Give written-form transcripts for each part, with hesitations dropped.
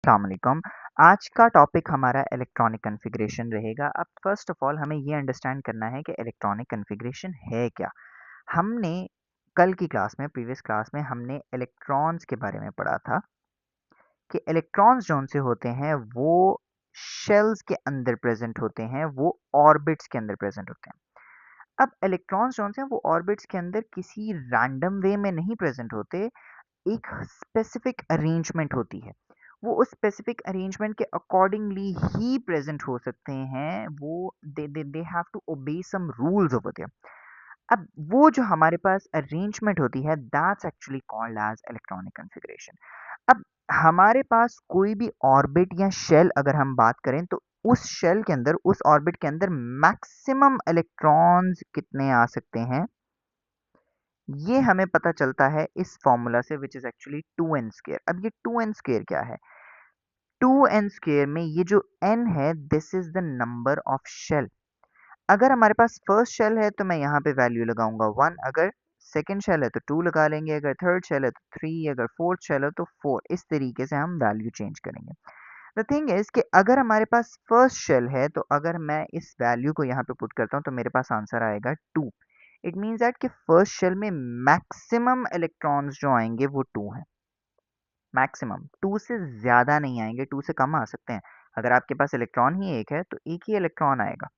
अस्सलाम वालेकुम। आज का टॉपिक हमारा इलेक्ट्रॉनिक कॉन्फ़िगरेशन रहेगा। अब फ़र्स्ट ऑफ़ ऑल हमें ये अंडरस्टैंड करना है कि इलेक्ट्रॉनिक कॉन्फ़िगरेशन है क्या? हमने कल की क्लास में प्रीवियस क्लास में हमने इलेक्ट्रॉन्स के बारे में पढ़ा था कि इलेक्ट्रॉन्स जौन से होते हैं वो शेल्स के अंदर प्रेज़ेंट होते हैं, वो ऑर्बिट्स के अंदर प्रेज़ेंट होते हैं। अब इलेक्ट्रॉन्स जौन से हैं वो ऑर्बिट्स के अंदर किसी रैंडम वे में नहीं प्रेज़ेंट होते, एक स्पेसिफिक अरेंजमेंट होती है। वो उस स्पेसिफिक अरेंजमेंट के अकॉर्डिंगली ही प्रेज़ेंट हो सकते हैं। वो they have to obey some rules over there. अब वो जो हमारे पास अरेंजमेंट होती है that's actually called as electronic configuration. अब हमारे पास कोई भी ऑर्बिट या शेल अगर हम बात करें तो उस शेल के अंदर, उस ऑर्बिट के अंदर मैक्सिमम इलेक्ट्रॉन्स कितने आ सकते हैं, ये हमें पता चलता है इस फॉर्मूला से which is actually 2n square. अब ये 2n स्क्वायर क्या है? 2n स्क्वायर में ये जो n है this is the number of shell. अगर हमारे पास फर्स्ट शेल है तो मैं यहाँ पे वैल्यू लगाऊँगा 1, अगर सेकंड शेल है तो 2 लगा लेंगे, अगर थर्ड शेल है तो 3, अगर फोर्थ शेल है तो 4। इस तरीके से हम वैल्यू चेंज करेंगे। द थिंग इज़ कि अगर हमारे पास फर्स्ट शेल है तो अगर मैं इस वैल्यू को यहाँ पे पुट करता हूँ तो मेरे पास आंसर आएगा 2। इट मीन्स दैट कि फर्स्ट शेल में मैक्सिमम इलेक्ट्रॉन्स जो आएँगे वो 2 हैं। मैक्सिमम 2 से ज़्यादा नहीं आएँगे, 2 से कम आ सकते हैं। अगर आपके पास इलेक्ट्रॉन ही 1 है तो 1 ही इलेक्ट्रॉन आएगा।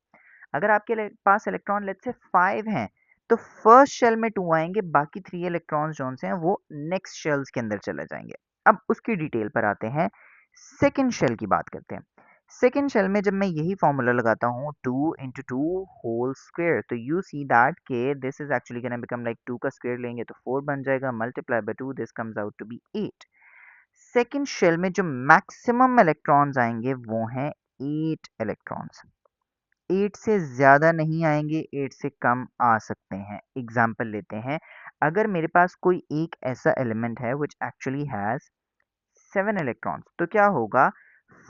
अगर आपके पास इलेक्ट्रॉन लेट्स से 5 हैं तो फर्स्ट शेल में 2 आएँगे, बाकी 3 इलेक्ट्रॉन्स जौन से हैं वो नेक्स्ट शेल्स के अंदर चले जाएँगे। अब उसकी डिटेल पर आते हैं, सेकंड शेल की बात करते हैं। सेकंड शेल में जब मैं यही फॉर्मूला लगाता हूँ 2 into 2 होल स्क्वायर, तो यू सी दैट के this is actually gonna become like 2 का स्क्वायर लेंगे तो 4 बन जाएगा, multiply by 2 this comes out to be 8। Second shell में जो मैक्सिमम इलेक्ट्रॉन्स आएँगे वो हैं 8 इलेक्ट्रॉन्स। 8 से ज़्यादा नहीं आएँगे, 8 से कम आ सकते हैं। एग्ज़ाम्पल लेते हैं, अगर मेरे पास कोई एक ऐसा एलिमेंट है व्हिच एक्चुअली हैज़ 7 इलेक्ट्रॉन्स, तो क्या होगा?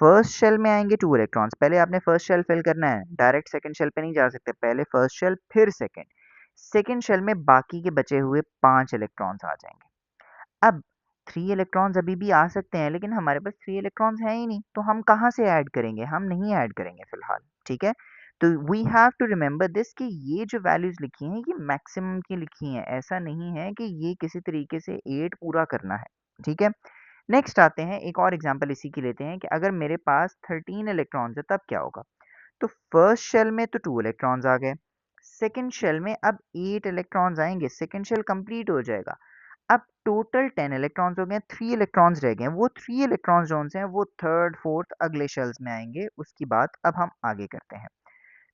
फर्स्ट शेल में आएँगे 2 इलेक्ट्रॉन्स। पहले आपने फर्स्ट शेल फिल करना है, डायरेक्ट सेकंड शेल पे नहीं जा सकते। पहले फर्स्ट शेल फिर सेकंड। सेकंड शेल में बाकी के बचे हुए 5 इलेक्ट्रॉन्स आ जाएँगे। अब 3 इलेक्ट्रॉन्स अभी भी आ सकते हैं, लेकिन हमारे पास 3 इलेक्ट्रॉन्स हैं ही नहीं, तो हम कहाँ से ऐड करेंगे? हम नहीं ऐड करेंगे फिलहाल, ठीक है? तो we have to remember this कि ये जो वैल्यूज़ लिखी हैं, ये मैक्सिमम की लिखी हैं। ऐसा नहीं है कि ये किसी तरीके से 8 पूरा करना है, ठीक है? नेक्स्ट आते हैं, एक और एग्ज़ाम्पल इसी की लेते हैं कि अगर मेरे पास 13 इलेक्ट्रॉन्स है, तब क्या होगा? तो फर्स्ट शेल में तो 2 इलेक्ट्रॉन्स आ गए, सेकंड शेल में अब 8 इलेक्ट्रॉन्स आएँगे, सेकंड शेल कंप्लीट हो जाएगा। अब टोटल 10 इलेक्ट्रॉन्स हो गए, 3 इलेक्ट्रॉन्स रह गए हैं। वो 3 इलेक्ट्रॉन्स जोन से हैं वो थर्ड, फोर्थ अगले शेल्स में आएँगे, उसकी बात अब हम आगे करते हैं।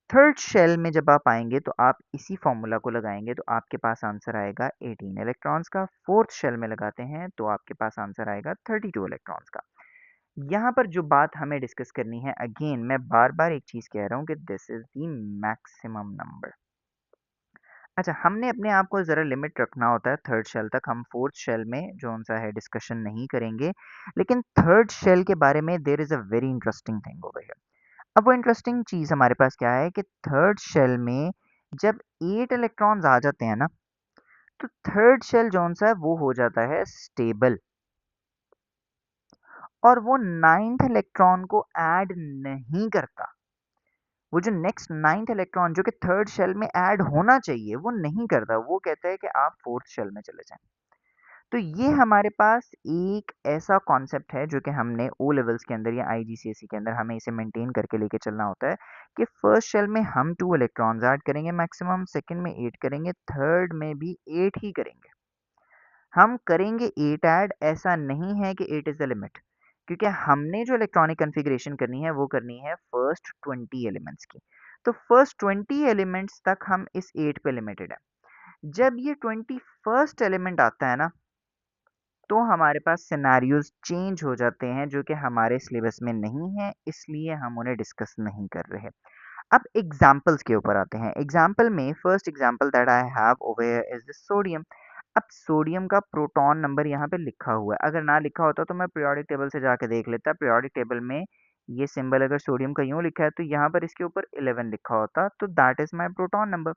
थर्ड शेल में जब आप आएँगे तो आप इसी फ़ॉर्मूला को लगाएँगे तो आपके पास आंसर आएगा 18 इलेक्ट्रॉन्स का। फोर्थ शेल में लगाते हैं तो आपके पास आंसर आएगा 32 इलेक्ट्रॉन्स का। यहाँ पर जो बात हमें डिस्कस करनी है, अगेन मैं बार-बार एक चीज़ कह रहा हूँ कि this is the maximum number. अच्छा, हमने अपने आप को ज़रा लिमिट रखना होता है थर्ड शेल तक, हम फोर्थ शेल में जो-सा है डिस्कशन नहीं करेंगे। लेकिन थर्ड शेल के बारे में there is a very interesting thing over here. अब वो इंटरेस्टिंग चीज़ हमारे पास क्या है कि थर्ड शेल में जब 8 इलेक्ट्रॉन्स आ जाते हैं ना, तो थर्ड शेल जो-सा है वो हो जाता है स्टेबल और वो 9th इलेक्ट्रॉन को ऐड नहीं करता। वो जो नेक्स्ट 9th इलेक्ट्रॉन जो कि थर्ड शेल में ऐड होना चाहिए, वो नहीं करता। वो कहता है कि आप फोर्थ शेल में चले जाएँ। तो ये हमारे पास एक ऐसा कॉन्सेप्ट है जो कि हमने ओ लेवल्स के अंदर या आईजीसीएसई के अंदर हमें इसे मेंटेन करके लेके चलना होता है कि फर्स्ट शेल में हम 2 इलेक्ट्रॉन्स ऐड करेंगे मैक्सिमम, सेकंड में 8 करेंगे, थर्ड में भी 8 ही करेंगे। हम करेंगे 8 ऐड, ऐसा नहीं है कि 8 इज़ द लिमिट, क्योंकि हमने जो इलेक्ट्रॉनिक कॉन्फ़िगरेशन करनी है वो करनी है फर्स्ट 20 एलिमेंट्स की। तो फर्स्ट 20 एलिमेंट्स तक हम इस 8 पे लिमिटेड है। जब ये 21st एलिमेंट आता है ना, तो हमारे पास सिनेरियोज़ चेंज हो जाते हैं जो कि हमारे सिलेबस में नहीं है, इसलिए हम उन्हें डिस्कस नहीं कर रहे। अब एग्ज़ाम्पल्स के ऊपर आते हैं। एग्ज़ाम्पल में first example that I have over here is the sodium. अब सोडियम का प्रोटॉन नंबर यहाँ पे लिखा हुआ है। अगर ना लिखा होता तो मैं पीरियोडिक टेबल से जाके देख लेता। पीरियोडिक टेबल में ये सिंबल अगर सोडियम का यूँ लिखा है तो यहाँ पर इसके ऊपर 11 लिखा होता, तो that is my proton number.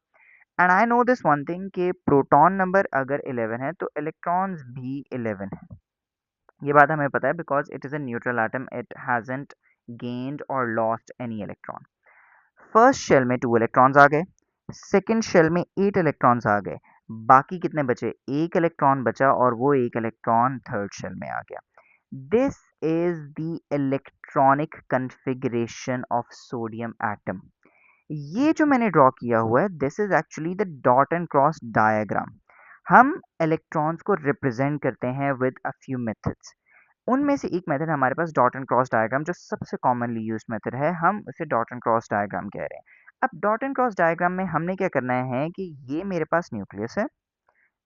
And I know this one thing कि प्रोटॉन नंबर अगर 11 है तो इलेक्ट्रॉन्स भी 11 है। ये बात हमें पता है because it is a neutral atom, it hasn't gained or lost any electron. First shell में 2 इलेक्ट्रॉन्स आ गए, सेकंड शेल में 8 इलेक्ट्रॉन्स आ गए, बाकी कितने बचे? 1 इलेक्ट्रॉन बचा और वो 1 इलेक्ट्रॉन थर्ड शेल में आ गया। This is the electronic configuration of sodium atom. ये जो मैंने ड्रॉ किया हुआ है, this is actually the dot and cross diagram. हम इलेक्ट्रॉन्स को रिप्रेजेंट करते हैं विद अ फ्यू मेथड्स। उनमें से एक मेथड हमारे पास डॉट एंड क्रॉस डायग्राम, जो सबसे कॉमनली यूज्ड मेथड है, हम उसे डॉट एंड क्रॉस डायग्राम कह रहे हैं। अब डॉट एंड क्रॉस डायग्राम में हमने क्या करना है कि ये मेरे पास न्यूक्लियस है,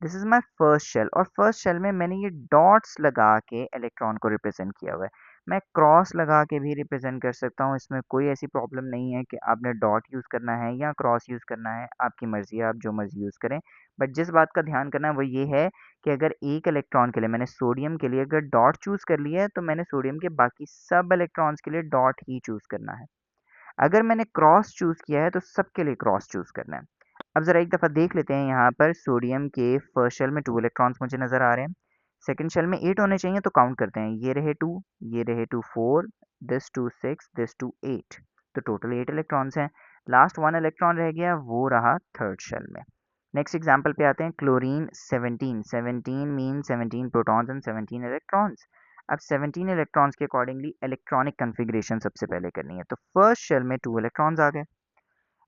this is my first shell, और फर्स्ट शेल में मैंने ये डॉट्स लगा के इलेक्ट्रॉन को रिप्रेजेंट किया हुआ है। मैं क्रॉस लगा के भी रिप्रेजेंट कर सकता हूँ, इसमें कोई ऐसी प्रॉब्लम नहीं है कि आपने डॉट यूज़ करना है या क्रॉस यूज़ करना है, आपकी मर्जी है, आप जो मर्जी यूज़ करें। बट जिस बात का ध्यान करना है वो ये है कि अगर एक इलेक्ट्रॉन के लिए मैंने सोडियम के लिए अगर डॉट चूज़ कर लिया है, तो मैंने सोडियम के बाकी सब इलेक्ट्रॉन्स के लिए डॉट ही चूज़ करना है। अगर मैंने क्रॉस चूज़ किया है तो सबके लिए क्रॉस चूज़ करना है। अब ज़रा एक दफ़ा देख लेते हैं, यहाँ पर सोडियम के फर्स्ट शेल में 2 इलेक्ट्रॉन्स मुझे नज़र आ रहे हैं, सेकंड शेल में 8 होने चाहिए, तो काउंट करते हैं, ये रहे 2, ये रहे 2 4, दिस 2 6, दिस 2 8, तो टोटल 8 इलेक्ट्रॉन्स हैं। लास्ट 1 इलेक्ट्रॉन रह गया, वो रहा थर्ड शेल में। नेक्स्ट एग्जाम्पल पे आते हैं, chlorine 17, 17 mean 17 protons and 17 electrons. अब 17 इलेक्ट्रॉन्स के अकॉर्डिंगली इलेक्ट्रॉनिक कन्फिग्रेशन सबसे पहले करनी है, तो फर्स्ट शेल में 2 इलेक्ट्रॉन्स आ गए,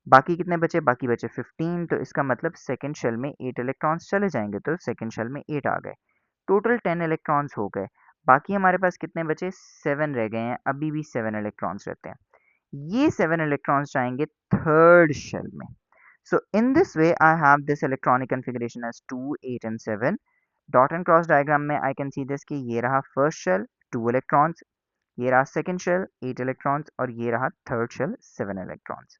बाकी कितने बचे? बाकी बचे 15, तो इसका मतलब सेकंड शेल में 8 इलेक्ट्रॉन्स चले जाएंगे, तो सेकंड शेल में 8 आ गए, टोटल 10 इलेक्ट्रॉन्स हो गए। बाकी हमारे पास कितने बचे? 7 रह गए हैं, अभी भी 7 इलेक्ट्रॉन्स रहते हैं। ये 7 इलेक्ट्रॉन्स जाएंगे थर्ड शेल में। So in this way, I have this electronic configuration as 2, 8 and 7. Dot and cross diagram में I can see this कि ये रहा first shell 2 electrons, ये रहा second shell 8 electrons और ये रहा third shell 7 electrons.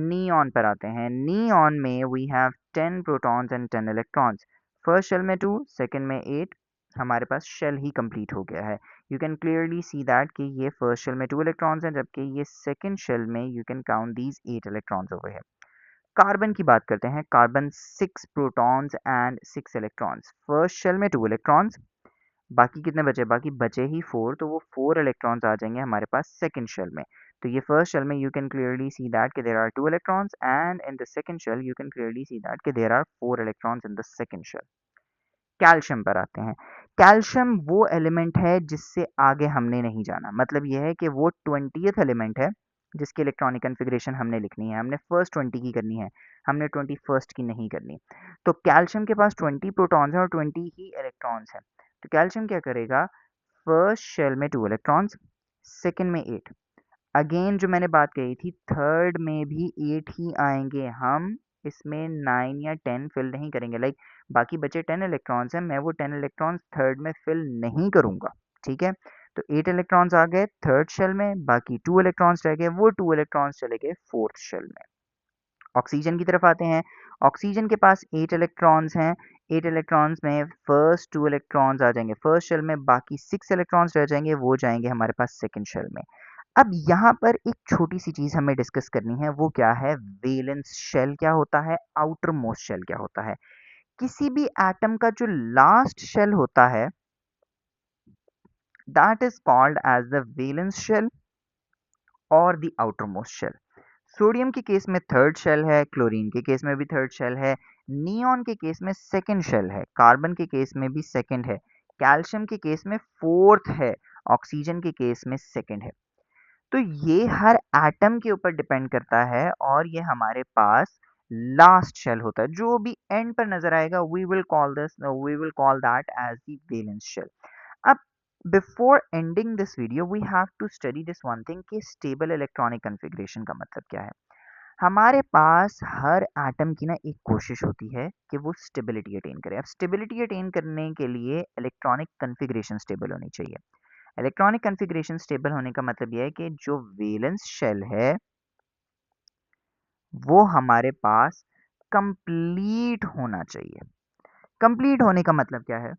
Neon पर आते हैं, neon में we have 10 protons and 10 electrons. First shell में 2, second में 8, हमारे पास shell ही complete हो गया है। You can clearly see that कि ये first shell में 2 electrons हैं, जबकि ये second shell में you can count these 8 electrons over here. Carbon की बात करते हैं, carbon 6 protons and 6 electrons, first shell में 2 इलेक्ट्रॉन्स, बाकी कितने बचे? बाकी बचे ही 4, तो वो 4 इलेक्ट्रॉन्स आ जाएंगे हमारे पास सेकंड शेल में। तो ये फर्स्ट शेल में you can clearly see that कि there are 2 electrons, and in the second shell you can clearly see that कि there are 4 electrons in the second shell. Calcium पर आते हैं, कैल्शियम वो एलिमेंट है जिससे आगे हमने नहीं जाना, मतलब यह है कि वो 20th एलिमेंट है जिसकी इलेक्ट्रॉनिक कन्फिग्रेशन हमने लिखनी है, हमने फर्स्ट 20 की करनी है, हमने 21st की नहीं करनी। तो कैल्शियम के पास 20 प्रोटॉन्स हैं और 20 ही इलेक्ट्रॉन्स हैं, तो कैल्शियम क्या करेगा? फर्स्ट शेल में 2 इलेक्ट्रॉन्स, सेकेंड में 8, अगेन जो मैंने बात कही थी, थर्ड में भी 8 ही आएंगे, हम इसमें 9 या 10 फिल नहीं करेंगे, लाइक बाकी बचे 10 इलेक्ट्रॉन्स हैं, मैं वो 10 इलेक्ट्रॉन्स थर्ड में फिल नहीं करूंगा, ठीक है। तो 8 इलेक्ट्रॉन्स आ गए थर्ड शेल में, बाकी 2 इलेक्ट्रॉन्स रह गए, वो 2 इलेक्ट्रॉन्स चले गए फोर्थ शेल में। ऑक्सीजन की तरफ आते हैं, ऑक्सीजन के पास 8 इलेक्ट्रॉन्स हैं, 8 इलेक्ट्रॉन्स में फर्स्ट 2 इलेक्ट्रॉन्स आ जाएंगे फर्स्ट शेल में, बाकी 6 इलेक्ट्रॉन्स रह जाएंगे, वो जाएंगे हमारे पास सेकंड शेल में। अब यहाँ पर एक छोटी सी चीज हमें डिस्कस करनी है, वो क्या है? वैलेंस शेल क्या होता है, आउटर मोस्ट शेल क्या होता है। किसी भी एटम का जो लास्ट शेल होता है, that is called as the valence shell or the outermost shell. Sodium के केस में थर्ड शेल है, क्लोरीन के केस में भी थर्ड शेल है, नियॉन के केस में सेकंड शेल है, कार्बन के केस में भी सेकंड है, कैल्शियम के केस में फोर्थ है, ऑक्सीजन के केस में सेकंड है। तो ये हर एटम के ऊपर डिपेंड करता है, और ये हमारे पास लास्ट शेल होता है, जो भी एंड पर नजर आएगा, we will call that as the valence shell. अब before ending this video we have to study this one thing कि स्टेबल इलेक्ट्रॉनिक कन्फिग्रेशन का मतलब क्या है। हमारे पास हर एटम की ना एक कोशिश होती है कि वो स्टेबिलिटी अटेन करे। अब स्टेबिलिटी अटेन करने के लिए इलेक्ट्रॉनिक कन्फिग्रेशन स्टेबल होनी चाहिए। इलेक्ट्रॉनिक कन्फिग्रेशन स्टेबल होने का मतलब यह है कि जो वैलेंस शेल है वो हमारे पास कंप्लीट होना चाहिए। कंप्लीट होने का मतलब क्या है?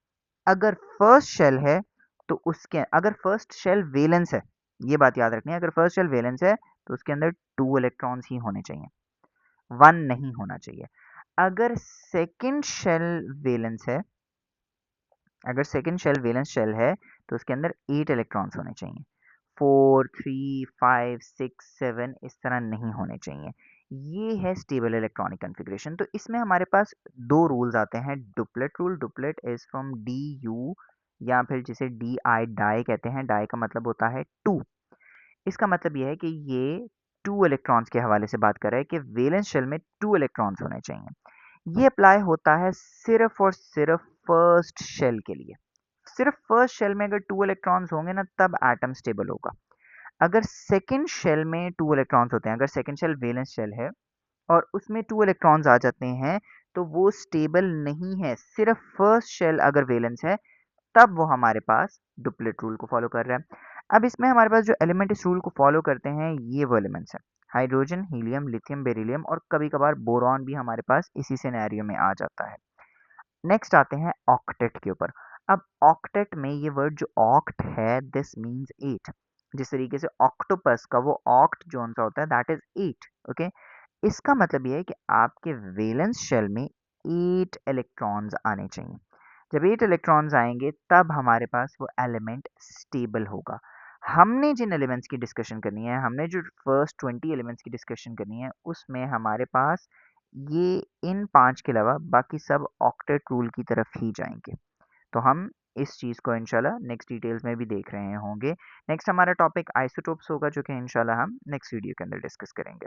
अगर फर्स्ट शेल है तो उसके, अगर फर्स्ट शेल वैलेंस है, ये बात याद रखनी है, अगर फर्स्ट शेल वैलेंस है तो उसके अंदर 2 इलेक्ट्रॉन्स ही होने चाहिए, 1 नहीं होना चाहिए। अगर सेकंड शेल वैलेंस है, अगर सेकंड शेल वैलेंस शेल है तो उसके अंदर 8 इलेक्ट्रॉन्स होने चाहिए। 4, 3, 5, 6, 7 इस तरह नहीं होने चाहिए। ये है स्टेबल इलेक्ट्रॉनिक कॉन्फ़िगरेशन। तो इसमें हमारे पास 2 रूल्स आते हैं, duplet rule. Duplet is from DU या फिर जिसे DI डाई कहते हैं। डाई का मतलब होता है 2। इसका मतलब ये है कि ये 2 इलेक्ट्रॉन्स के हवाले से बात कर रहा है कि वैलेंस शेल में 2 इलेक्ट्रॉन्स होने चाहिए। ये अप्लाई होता है सिर्फ़ और सिर्फ़ फर्स्ट शेल के लिए। सिर्फ़ फर्स्ट शेल में अगर 2 इलेक्ट्रॉन्स होंगे ना तब एटम स्टेबल होगा। अगर सेकंड शेल में 2 इलेक्ट्रॉन्स होते हैं, अगर सेकंड शेल वैलेंस शेल है और उसमें 2 इलेक्ट्रॉन्स आ जाते हैं, तो वो स्टेबल नहीं है। सिर्फ़ फर्स्ट शेल अगर वैलेंस है, तब वो हमारे पास डुप्लेट रूल को फ़ॉलो कर रहा है। अब इसमें हमारे पास जो एलिमेंट इस रूल को फ़ॉलो करते हैं, ये वो एलिमेंट्स हैं। हाइड्रोजन, हीलियम, लिथियम, बेरिलियम और कभी-कभार बोरॉन भी हमारे पास इसी सिनेरियो में आ जाता है। नेक्स्ट आते हैं ऑक्टेट के ऊपर। अब ऑक्टेट में ये वर्ड जो ऑक्ट है, दिस मीन्स 8। जिस तरीके से ऑक्टोपस का वो ऑक्ट जोन सा होता है, दैट इज 8। ओके, इसका मतलब ये है कि आपके वैलेंस शेल में 8 इलेक्ट्रॉन्स आने चाहिए। जब 8 इलेक्ट्रॉन्स आएंगे तब हमारे पास वो एलिमेंट स्टेबल होगा। हमने जिन एलिमेंट्स की डिस्कशन करनी है, हमने जो फर्स्ट 20 एलिमेंट्स की डिस्कशन करनी है, उसमें हमारे पास ये इन 5 के अलावा बाकी सब ऑक्टेट रूल की तरफ ही जाएंगे। तो हम इस चीज़ को इंशाल्लाह नेक्स्ट डिटेल्स में भी देख रहे होंगे। नेक्स्ट हमारा टॉपिक आइसोटोप्स होगा, जो कि इंशाल्लाह हम नेक्स्ट वीडियो के अंदर डिस्कस करेंगे।